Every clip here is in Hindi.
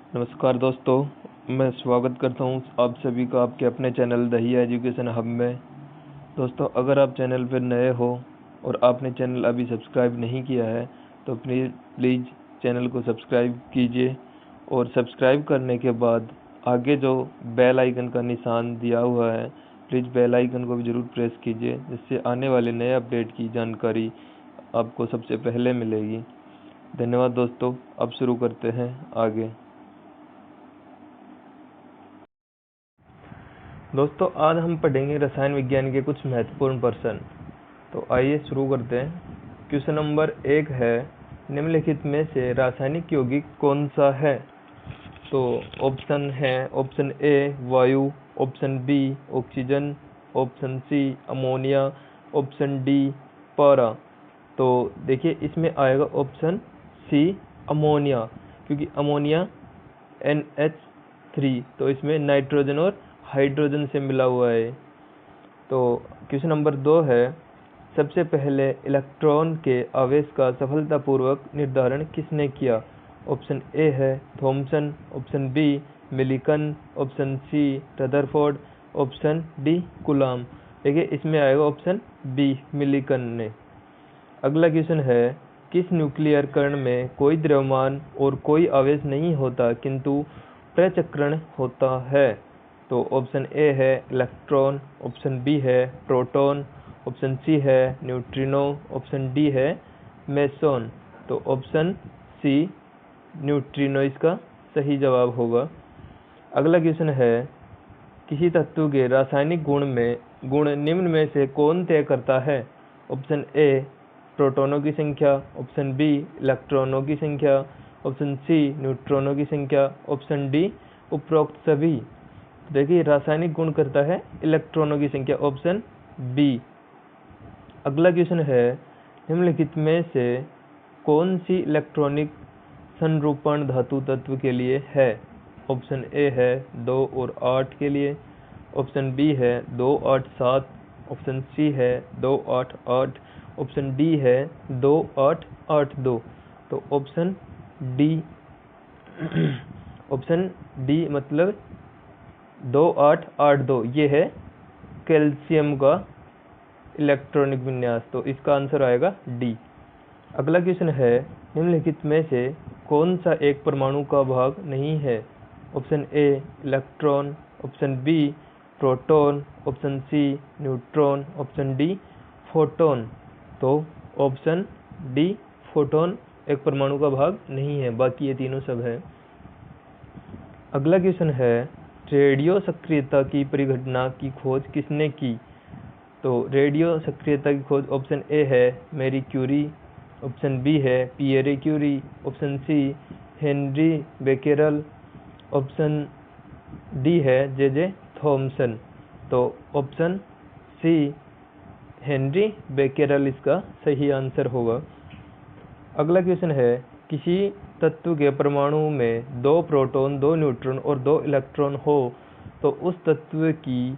नमस्कार दोस्तों, मैं स्वागत करता हूँ आप सभी का आपके अपने चैनल दहिया एजुकेशन हब में। दोस्तों, अगर आप चैनल पर नए हो और आपने चैनल अभी सब्सक्राइब नहीं किया है तो प्लीज़ चैनल को सब्सक्राइब कीजिए और सब्सक्राइब करने के बाद आगे जो बेल आइकन का निशान दिया हुआ है, प्लीज़ बेल आइकन को भी ज़रूर प्रेस कीजिए, जिससे आने वाले नए अपडेट की जानकारी आपको सबसे पहले मिलेगी। धन्यवाद दोस्तों। अब शुरू करते हैं आगे। दोस्तों, आज हम पढ़ेंगे रसायन विज्ञान के कुछ महत्वपूर्ण प्रश्न। तो आइए शुरू करते हैं। क्वेश्चन नंबर 1 है, निम्नलिखित में से रासायनिक यौगिक कौन सा है? तो ऑप्शन है, ऑप्शन ए वायु, option B oxygen, option C ammonia, option D पारा। तो देखिए, इसमें आएगा ऑप्शन सी अमोनिया, क्योंकि अमोनिया NH3, तो इसमें नाइट्रोजन और हाइड्रोजन से मिला हुआ है। तो क्वेश्चन नंबर 2 है, सबसे पहले इलेक्ट्रॉन के आवेश का सफलतापूर्वक निर्धारण किसने किया? ऑप्शन ए है Thomson, option B Millikan, option C Rutherford, option D Coulomb. देखिए, इसमें आएगा ऑप्शन बी मिलिकन ने। अगला क्वेश्चन है, किस न्यूक्लियर कण में कोई द्रव्यमान और कोई आवेश नहीं होता किंतु प्रचक्रण होता है? तो ऑप्शन ए है इलेक्ट्रॉन, ऑप्शन बी है प्रोटॉन, ऑप्शन सी है न्यूट्रिनो, ऑप्शन डी है मेसॉन। तो ऑप्शन सी न्यूट्रिनो इसका सही जवाब होगा। अगला क्वेश्चन है, किसी तत्व के रासायनिक गुण निम्न में से कौन तय करता है? ऑप्शन ए प्रोटॉनों की संख्या, ऑप्शन बी इलेक्ट्रॉनों की संख्या, ऑप्शन सी न्यूट्रॉनों की संख्या, ऑप्शन डी उपरोक्त सभी। देखिए, रासायनिक गुण करता है इलेक्ट्रॉनों की संख्या, ऑप्शन बी। अगला क्वेश्चन है, निम्नलिखित में से कौन सी इलेक्ट्रॉनिक संरूपण धातु तत्व के लिए है? ऑप्शन ए है 2 और 8 के लिए, ऑप्शन बी है 2, 8, 7, ऑप्शन सी है 2, 8, 8, ऑप्शन डी है 2, 8, 8, 2। तो ऑप्शन डी ऑप्शन डी मतलब 2, 8, 8, 2, ये है कैल्शियम का इलेक्ट्रॉनिक विन्यास। तो इसका आंसर आएगा डी। अगला क्वेश्चन है, निम्नलिखित में से कौन सा एक परमाणु का भाग नहीं है? Option A electron, option B proton, option C neutron, option D photon. तो ऑप्शन डी फोटोन एक परमाणु का भाग नहीं है, बाकी ये तीनों सब है। अगला क्वेश्चन है, रेडियो सक्रियता की परिघटना की खोज किसने की? तो रेडियो सक्रियता की खोज ऑप्शन ए है मैरी क्यूरी, ऑप्शन बी है Pierre Curie, option C Henri Becquerel, option D है जे थॉमसन। तो ऑप्शन सी हेनरी बेकेरल इसका सही आंसर होगा। अगला क्वेश्चन है, किसी तत्व के परमाणु में 2 प्रोटॉन, 2 न्यूट्रॉन और 2 इलेक्ट्रॉन हो तो उस तत्व की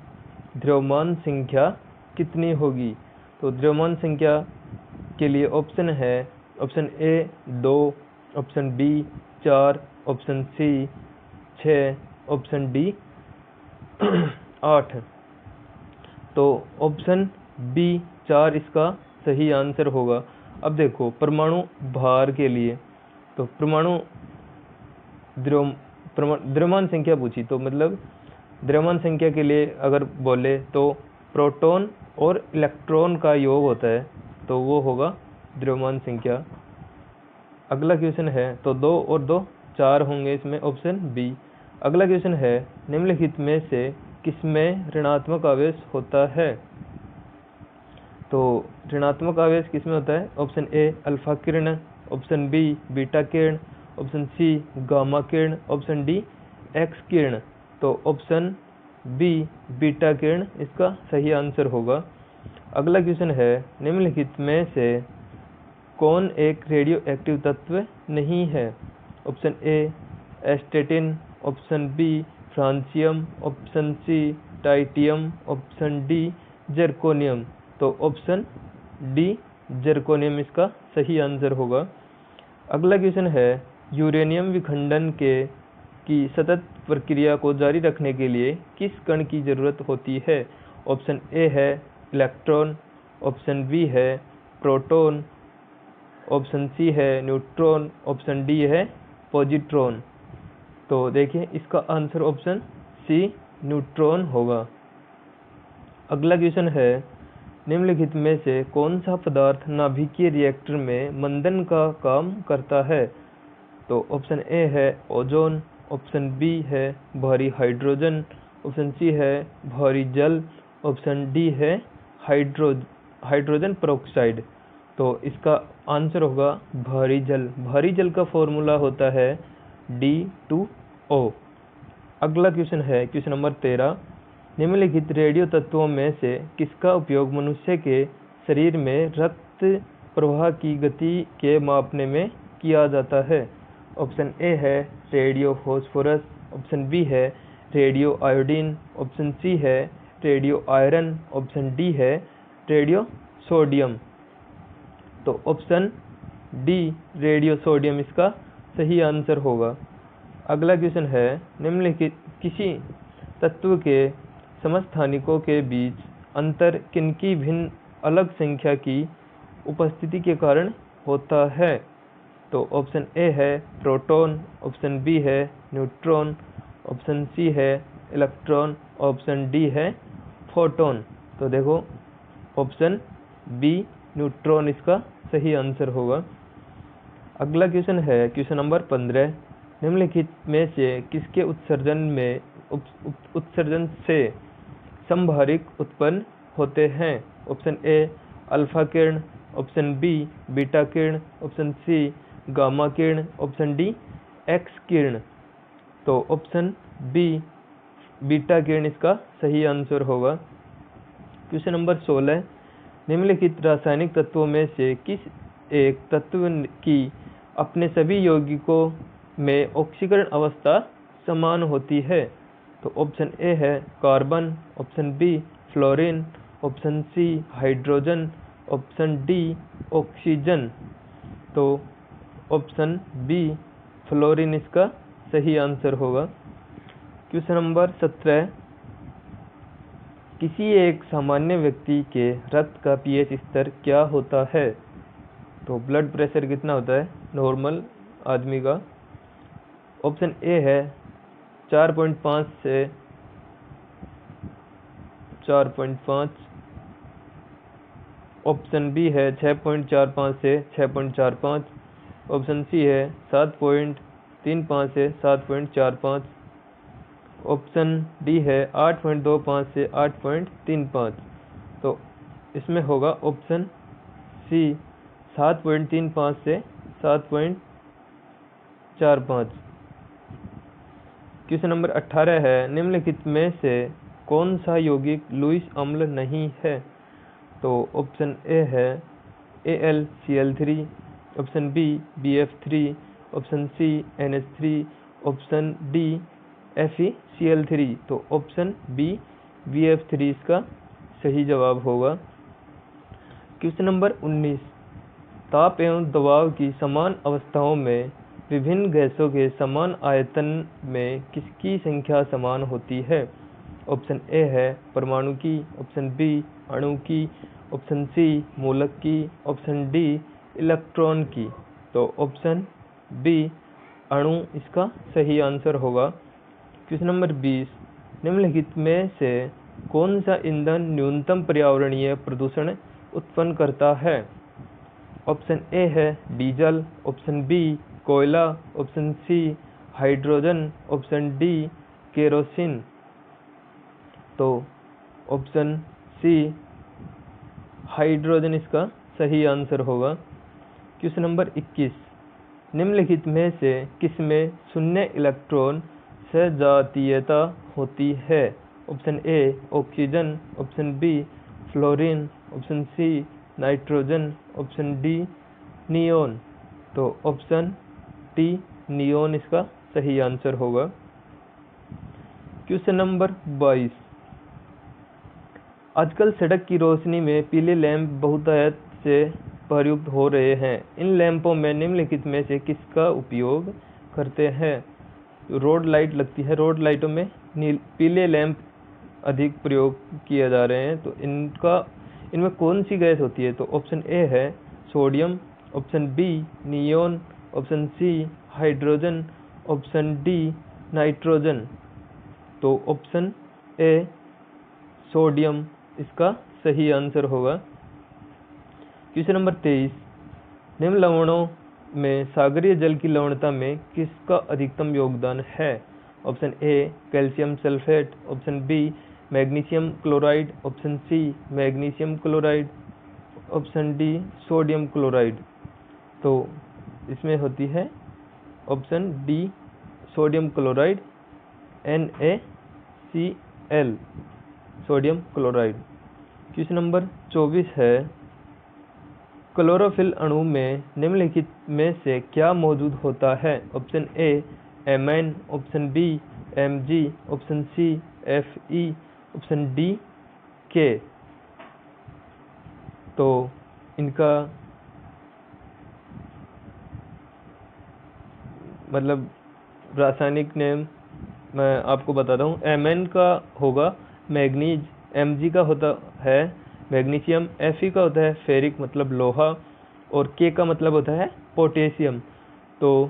द्रव्यमान संख्या कितनी होगी? तो द्रव्यमान संख्या के लिए ऑप्शन है, option A 2, option B 4, option C 6, option D 8। तो ऑप्शन बी 4 इसका सही आंसर होगा। अब देखो, परमाणु भार के लिए तो द्रव्यमान संख्या पूछी, तो मतलब द्रव्यमान संख्या के लिए अगर बोले तो प्रोटॉन और इलेक्ट्रॉन का योग होता है, तो वो होगा द्रव्यमान संख्या। अगला क्वेश्चन है, तो 2 और 2 4 होंगे, इसमें ऑप्शन बी। अगला क्वेश्चन है, निम्नलिखित में से किसमें ऋणात्मक आवेश होता है? तो ऋणात्मक आवेश किसमें होता है? ऑप्शन ए अल्फा किरण, ऑप्शन बी बीटा किरण, ऑप्शन सी गामा किरण, ऑप्शन डी एक्स किरण। तो ऑप्शन बी बीटा किरण इसका सही आंसर होगा। अगला क्वेश्चन है, निम्नलिखित में से कौन एक रेडियो एक्टिव तत्व नहीं है? Option A astatine, option B francium, option C tritium, option D zirconium. तो ऑप्शन डी जर्कोनियम इसका सही आंसर होगा। अगला क्वेश्चन है, यूरेनियम विखंडन के की सतत प्रक्रिया को जारी रखने के लिए किस कण की जरूरत होती है? ऑप्शन ए है इलेक्ट्रॉन, ऑप्शन बी है प्रोटॉन, ऑप्शन सी है न्यूट्रॉन, ऑप्शन डी है पॉजिट्रॉन। तो देखिए इसका आंसर ऑप्शन सी न्यूट्रॉन होगा। अगला क्वेश्चन है, निम्नलिखित में से कौन सा पदार्थ नाभिकीय रिएक्टर में मंदन का काम करता है? तो ऑप्शन ए है ओजोन, ऑप्शन बी है भारी हाइड्रोजन, ऑप्शन सी है भारी जल, ऑप्शन डी है हाइड्रोजन पेरोक्साइड। तो इसका आंसर होगा भारी जल। भारी जल का फॉर्मूला होता है D2O। अगला क्वेश्चन है क्वेश्चन नंबर 13, निम्नलिखित रेडियो तत्वों में से किसका उपयोग मनुष्य के शरीर में रक्त प्रवाह की गति के मापने में किया जाता है? ऑप्शन ए है रेडियो फास्फोरस, ऑप्शन बी है रेडियो आयोडीन, ऑप्शन सी है रेडियो आयरन, ऑप्शन डी है रेडियो सोडियम। तो ऑप्शन डी रेडियो सोडियम इसका सही आंसर होगा। अगला क्वेश्चन है, निम्नलिखित किसी तत्व के समस्थानिकों के बीच अंतर किनकी भिन्न अलग संख्या की उपस्थिति के कारण होता है? तो ऑप्शन ए है प्रोटॉन, ऑप्शन बी है न्यूट्रॉन, ऑप्शन सी है इलेक्ट्रॉन, ऑप्शन डी है फोटोन। तो देखो ऑप्शन बी न्यूट्रॉन इसका सही आंसर होगा। अगला क्वेश्चन है क्वेश्चन नंबर 15, निम्नलिखित में से किसके उत्सर्जन से समभारिक उत्पन्न होते हैं? ऑप्शन ए अल्फा किरण, ऑप्शन बी बीटा किरण, ऑप्शन सी गामा किरण, ऑप्शन डी एक्स किरण। तो ऑप्शन बी बीटा किरण इसका सही आंसर होगा। क्वेश्चन नंबर 16, निम्नलिखित रासायनिक तत्वों में से किस एक तत्व की अपने सभी यौगिकों में ऑक्सीकरण अवस्था समान होती है? तो ऑप्शन ए है carbon, option B fluorine, option C hydrogen, option D oxygen. तो ऑप्शन बी फ्लोरीन इसका सही आंसर होगा। क्वेश्चन नंबर 17, किसी एक सामान्य व्यक्ति के रक्त का पीएच स्तर क्या होता है? तो ब्लड प्रेशर कितना होता है नॉर्मल आदमी का? ऑप्शन ए है 4.5 से 4.5, ऑप्शन बी है 6.45 से 6.45, ऑप्शन सी है 7.35 से 7.45, ऑप्शन डी है 8.25 से 8.35। तो इसमें होगा ऑप्शन सी 7.35 से 7.45। क्वेश्चन नंबर 18 है, निम्नलिखित में से कौन सा यौगिक लुईस अम्ल नहीं है? तो ऑप्शन ए है AlCl3, option B BF3, option C NH3, option D FeCl3। तो ऑप्शन बी BF3 इसका सही जवाब होगा। क्वेश्चन नंबर 19, ताप एवं दबाव की समान अवस्थाओं में विभिन्न गैसों के समान आयतन में किसकी संख्या समान होती है? ऑप्शन ए है परमाणु की, ऑप्शन बी अणु की, ऑप्शन सी मूलक की, ऑप्शन डी इलेक्ट्रॉन की। तो ऑप्शन बी अणु इसका सही आंसर होगा। क्वेश्चन नंबर 20, निम्नलिखित में से कौन सा ईंधन न्यूनतम पर्यावरणीय प्रदूषण उत्पन्न करता है? ऑप्शन ए है डीजल, ऑप्शन बी कोयला, option C hydrogen, option D kerosene. तो ऑप्शन सी हाइड्रोजन इसका सही आंसर होगा। क्वेश्चन नंबर 21, निम्नलिखित में से किसमें शून्य इलेक्ट्रॉन सजातीयता होती है? Option A oxygen, option B fluorine, option C nitrogen, option D neon. तो ऑप्शन डी नियोन इसका सही आंसर होगा। क्वेश्चन नंबर 22, आजकल सड़क की रोशनी में पीले लैंप बहुतायत से प्रयुक्त हो रहे हैं। इन लैंपों में निम्नलिखित में से किसका उपयोग करते हैं? रोड लाइट लगती है, रोड लाइटों में पीले लैंप अधिक प्रयोग किए जा रहे हैं, तो इनमें कौन सी गैस होती है? तो ऑप्शन ए है sodium, option B neon, option C hydrogen, option D nitrogen. तो ऑप्शन ए सोडियम इसका सही आंसर होगा। क्वेश्चन नंबर 23, निम्न लवणों में सागरीय जल की लवणता में किसका अधिकतम योगदान है? Option A calcium sulphate, option B magnesium chloride, option C magnesium chloride, option D sodium chloride. तो इसमें होती है option D sodium chloride, NaCl, sodium chloride. Question number 24 है, क्लोरोफिल अणु में निम्नलिखित में से क्या मौजूद होता है? Option A amine, option B Mg, option C Fe, option D K। तो इनका मतलब रासायनिक नेम मैं आपको बताता हूँ। एमएन का होगा मैग्नीज, Mg का होता है मैग्नीशियम, Fe का होता है फेरिक मतलब लोहा, और K का मतलब होता है पोटेशियम। तो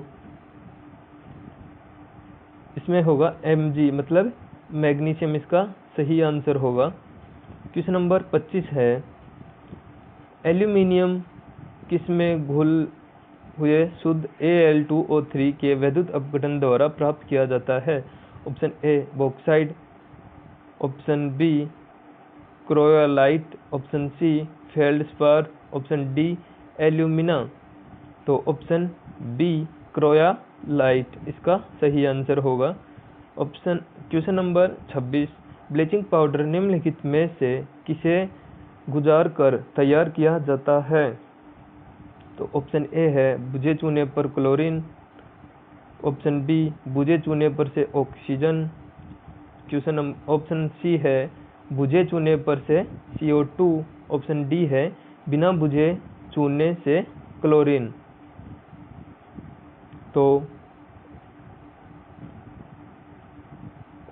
इसमें होगा Mg मतलब मैग्नीशियम इसका सही आंसर होगा। क्वेश्चन नंबर 25 है, एल्यूमिनियम किसमें घुल हुए शुद्ध Al2O3 के वैद्युत अपघटन द्वारा प्राप्त किया जाता है? Option A bauxite, option B cryolite, option C feldspar, option D alumina. तो ऑप्शन बी क्रोयालाइट इसका सही आंसर होगा। क्वेश्चन नंबर 26, ब्लीचिंग पाउडर निम्नलिखित में से किसे गुजार कर तैयार किया जाता है? तो ऑप्शन ए है बुझे चूने पर क्लोरीन, ऑप्शन बी बुझे चूने पर से ऑक्सीजन, ऑप्शन सी है बुझे चूने पर से CO2, ऑप्शन डी है बिना बुझे चूने से क्लोरीन। तो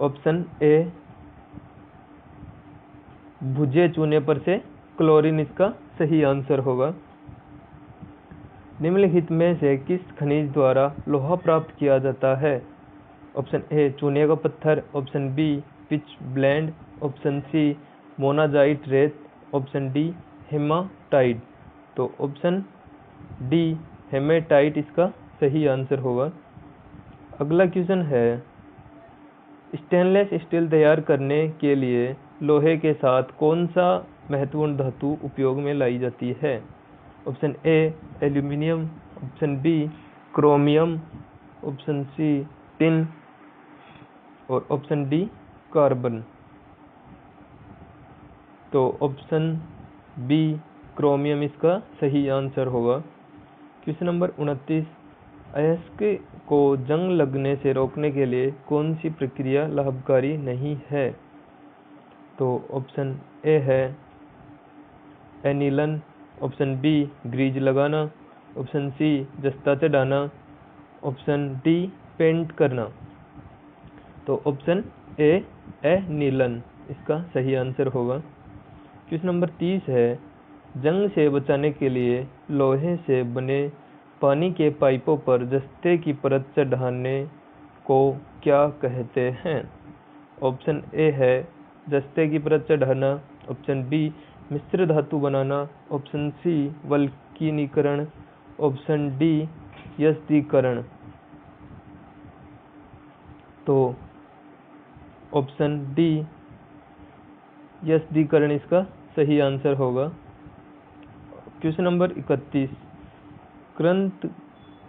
ऑप्शन ए बुझे चूने पर से क्लोरीन इसका सही आंसर होगा। निम्नलिखित में से किस खनिज द्वारा लोहा प्राप्त किया जाता है? ऑप्शन ए चूने का पत्थर, option B pitchblende, option C monazite रेत, ऑप्शन डी हेमाटाइट। तो ऑप्शन डी हेमेटाइट इसका सही आंसर होगा। अगला क्वेश्चन है, स्टेनलेस स्टील तैयार करने के लिए लोहे के साथ कौन सा महत्वपूर्ण धातु उपयोग में लाई जाती है? Option A aluminium, option B chromium, option C tin, और ऑप्शन डी कार्बन। तो ऑप्शन बी क्रोमियम इसका सही आंसर होगा। क्वेश्चन नंबर 29, अयस्क को जंग लगने से रोकने के लिए कौन सी प्रक्रिया लाभकारी नहीं है? तो ऑप्शन ए है एनीलन, ऑप्शन बी ग्रीज लगाना, ऑप्शन सी जस्ता चढ़ाना, ऑप्शन डी पेंट करना। तो ऑप्शन ए एनीलन इसका सही आंसर होगा। क्वेश्चन नंबर 30 है, जंग से बचाने के लिए लोहे से बने पानी के पाइपों पर जस्ते की परत चढ़ाने को क्या कहते हैं? ऑप्शन ए है जस्ते की परत चढ़ाना, ऑप्शन बी मिश्र धातु बनाना, ऑप्शन सी वल्कनीकरण, ऑप्शन डी यस्दीकरण। तो ऑप्शन डी यस्दीकरण इसका सही आंसर होगा। क्वेश्चन नंबर 31,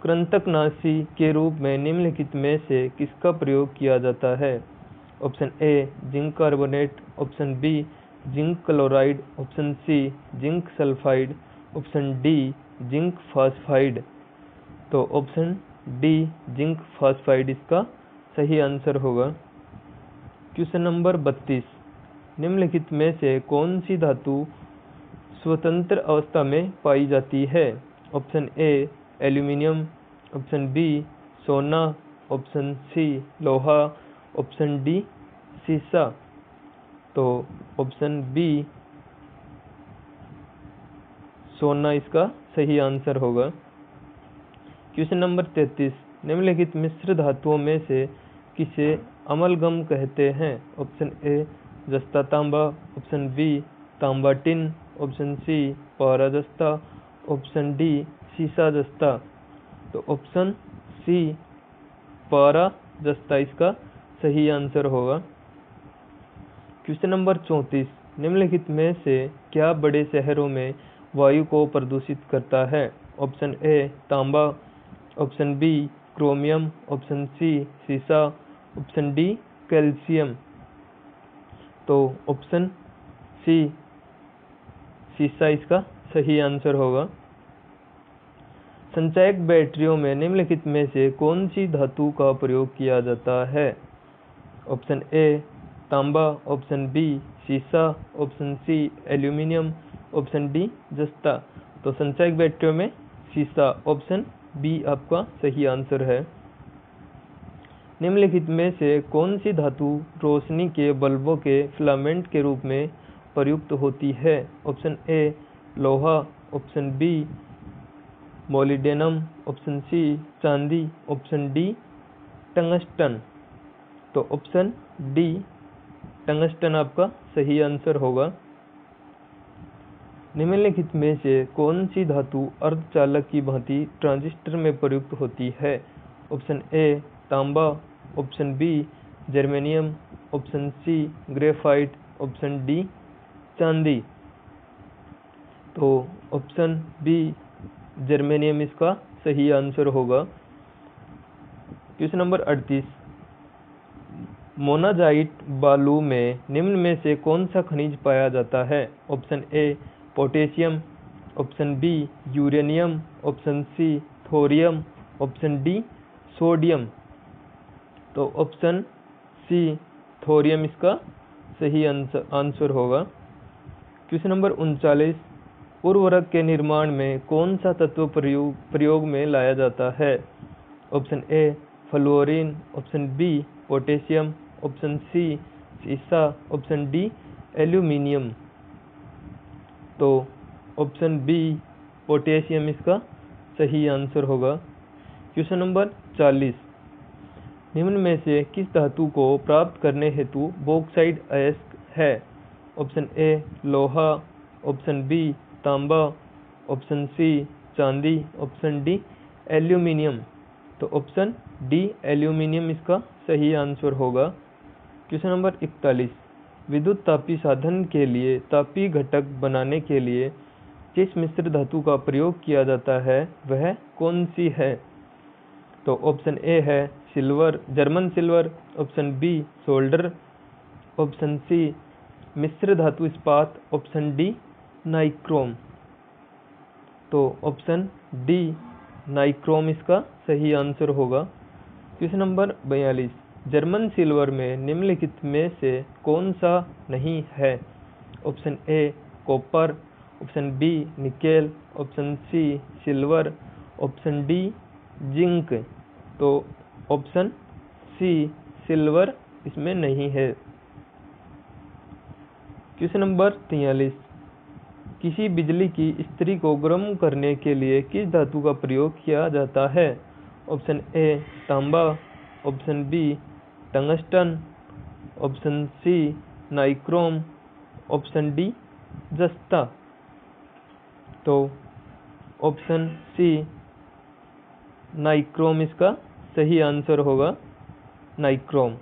कृंतकनाशी के रूप में निम्नलिखित में से किसका प्रयोग किया जाता है? Option A zinc carbonate, option B zinc chloride, option C zinc sulphide, option D zinc phosphide. तो ऑप्शन डी जिंक फास्फाइड इसका सही आंसर होगा। क्वेश्चन नंबर 32, निम्नलिखित में से कौन सी धातु स्वतंत्र अवस्था में पाई जाती है? Option A aluminium, option B सोना, ऑप्शन सी लोहा, ऑप्शन डी सीसा। तो ऑप्शन बी सोना इसका सही आंसर होगा। क्वेश्चन नंबर 33, निम्नलिखित मिश्र धातुओं में से किसे अमलगम कहते हैं? ऑप्शन ए जस्ता तांबा, ऑप्शन बी तांबा टिन, ऑप्शन सी पारा जस्ता, ऑप्शन डी सीसा जस्ता। तो ऑप्शन सी पारा जस्ता इसका सही आंसर होगा। क्वेश्चन नंबर 34, निम्नलिखित में से क्या बड़े शहरों में वायु को प्रदूषित करता है? ऑप्शन ए तांबा, option B chromium, option C सीसा, ऑप्शन डी कैल्शियम। तो ऑप्शन सी सीसा इसका सही आंसर होगा। संचायक बैटरियों में निम्नलिखित में से कौन सी धातु का प्रयोग किया जाता है? ऑप्शन ए तांबा, ऑप्शन बी सीसा, option C aluminium, option D जस्ता। तो संचायक बैटरियों में सीसा, ऑप्शन बी आपका सही आंसर है। निम्नलिखित में से कौन सी धातु रोशनी के बल्बों के फिलामेंट के रूप में प्रयुक्त होती है? ऑप्शन ए लोहा, option B molybdenum, option C चांदी, ऑप्शन डी टंगस्टन। तो ऑप्शन डी टंगस्टन आपका सही आंसर होगा। निम्नलिखित में से कौन सी धातु अर्धचालक की भांति ट्रांजिस्टर में प्रयुक्त होती है? ऑप्शन ए तांबा, option B germanium, option C graphite, option D चांदी। तो ऑप्शन बी जर्मेनियम इसका सही आंसर होगा। क्वेश्चन नंबर 38, मोनाजाइट बालू में निम्न में से कौन सा खनिज पाया जाता है? Option A potassium, option B uranium, option C thorium, option D sodium. तो ऑप्शन सी थोरियम इसका सही आंसर होगा। क्वेश्चन नंबर 39, उर्वरक के निर्माण में कौन सा तत्व प्रयोग में लाया जाता है? Option A fluorine, option B potassium, option C सीसा, ऑप्शन डी एल्यूमिनियम। तो ऑप्शन बी पोटेशियम इसका सही आंसर होगा। क्वेश्चन नंबर 40, निम्न में से किस धातु को प्राप्त करने हेतु बॉक्साइट अयस्क है? ऑप्शन ए लोहा, ऑप्शन बी तांबा, ऑप्शन सी चांदी, ऑप्शन डी एल्यूमिनियम। तो ऑप्शन डी एल्यूमिनियम इसका सही आंसर होगा। क्वेश्चन नंबर 41, विद्युत तापी साधन के लिए तापी घटक बनाने के लिए जिस मिश्र धातु का प्रयोग किया जाता है वह कौन सी है? तो ऑप्शन ए है silver, German silver, option B solder, option C मिश्र धातु इस्पात, ऑप्शन डी नाइक्रोम। तो ऑप्शन डी नाइक्रोम इसका सही आंसर होगा। क्वेश्चन नंबर 42, जर्मन सिल्वर में निम्नलिखित में से कौन सा नहीं है? Option A copper, option B nickel, option C silver, option D zinc. तो ऑप्शन सी सिल्वर इसमें नहीं है। क्वेश्चन नंबर 43, किसी बिजली की इस्त्री को गर्म करने के लिए किस धातु का प्रयोग किया जाता है? ऑप्शन ए तांबा, option B tungsten, option C nichrome, option D जस्ता। तो ऑप्शन सी नाइक्रोम इसका सही आंसर होगा, नाइक्रोम।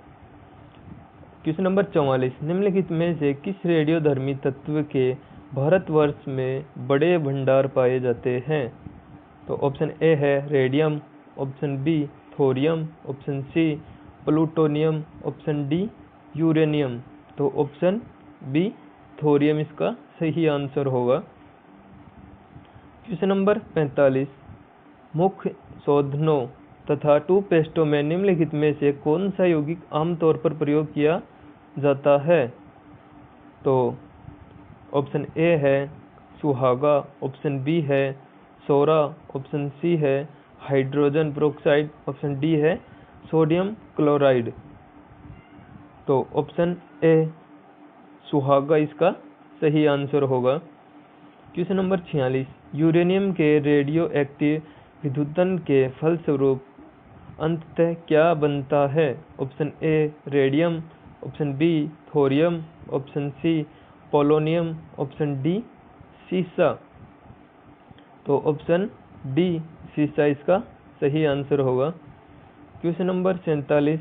क्वेश्चन नंबर 44, निम्नलिखित में से किस रेडियोधर्मी तत्व के भारतवर्ष में बड़े भंडार पाए जाते हैं? तो ऑप्शन ए है radium, option B thorium, option C plutonium, option D uranium. तो ऑप्शन बी थोरियम इसका सही आंसर होगा। क्वेश्चन नंबर 45, मुख्य शोधनों तथा टूथपेस्टों में निम्नलिखित में से कौन सा यौगिक आमतौर पर प्रयोग किया जाता है? तो ऑप्शन ए है सुहागा, ऑप्शन बी है सोरा, ऑप्शन सी है हाइड्रोजन पेरोक्साइड, ऑप्शन डी है सोडियम क्लोराइड। तो ऑप्शन ए सुहागा इसका सही आंसर होगा। क्वेश्चन नंबर 46, यूरेनियम के रेडियो एक्टिव विद्युतन के फलस्वरूप अंततः क्या बनता है? Option A radium, option B thorium, option C polonium, option D सीसा। तो ऑप्शन डी सीसा इसका सही आंसर होगा। क्वेश्चन नंबर 47,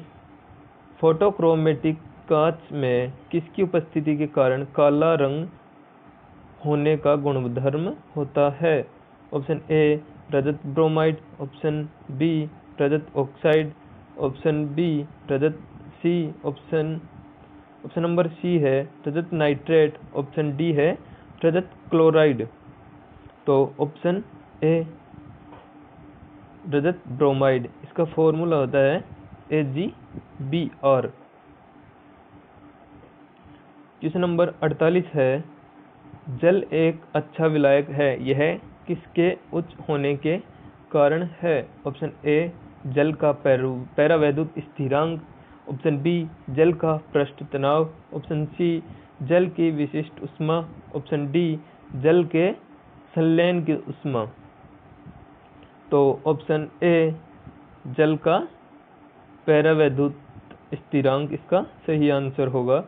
फोटोक्रोमेटिक कांच में किसकी उपस्थिति के कारण काला रंग होने का गुणधर्म होता है? ऑप्शन ए रजत ब्रोमाइड, ऑप्शन बी रजत ऑक्साइड, ऑप्शन बी रजत सी, ऑप्शन नंबर सी है रजत नाइट्रेट, ऑप्शन डी है रजत क्लोराइड। तो ऑप्शन ए रजत ब्रोमाइड, इसका फॉर्मूला होता है AgBr। क्वेश्चन नंबर 48 है, जल एक अच्छा विलायक है, यह किसके उच्च होने के कारण है? ऑप्शन ए जल का पैरावैद्युत स्थिरांक, ऑप्शन बी जल का पृष्ठ तनाव, ऑप्शन सी जल की विशिष्ट ऊष्मा, ऑप्शन डी जल के संलयन की ऊष्मा। तो ऑप्शन ए जल का पैरावैद्युत स्थिरांक इसका सही आंसर होगा।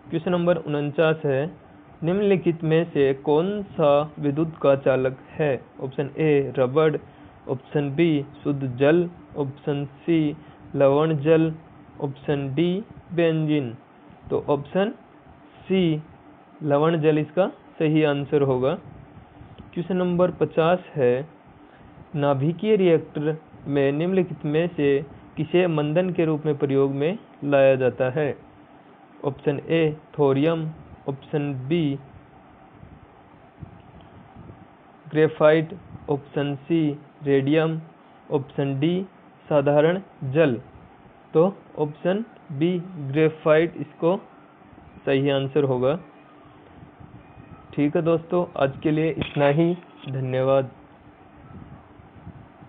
क्वेश्चन नंबर 49 है, निम्नलिखित में से कौन सा विद्युत का चालक है? ऑप्शन ए रबड़, ऑप्शन बी शुद्ध जल, ऑप्शन सी लवण जल, ऑप्शन डी बेंजीन। तो ऑप्शन सी लवण जल इसका सही आंसर होगा। क्वेश्चन नंबर 50 है, नाभिकीय रिएक्टर में निम्नलिखित में से किसे मंदन के रूप में प्रयोग में लाया जाता है? Option A thorium, option B graphite, option C radium, option D साधारण जल। तो ऑप्शन बी ग्रेफाइट इसको सही आंसर होगा। ठीक है दोस्तों, आज के लिए इतना ही। धन्यवाद।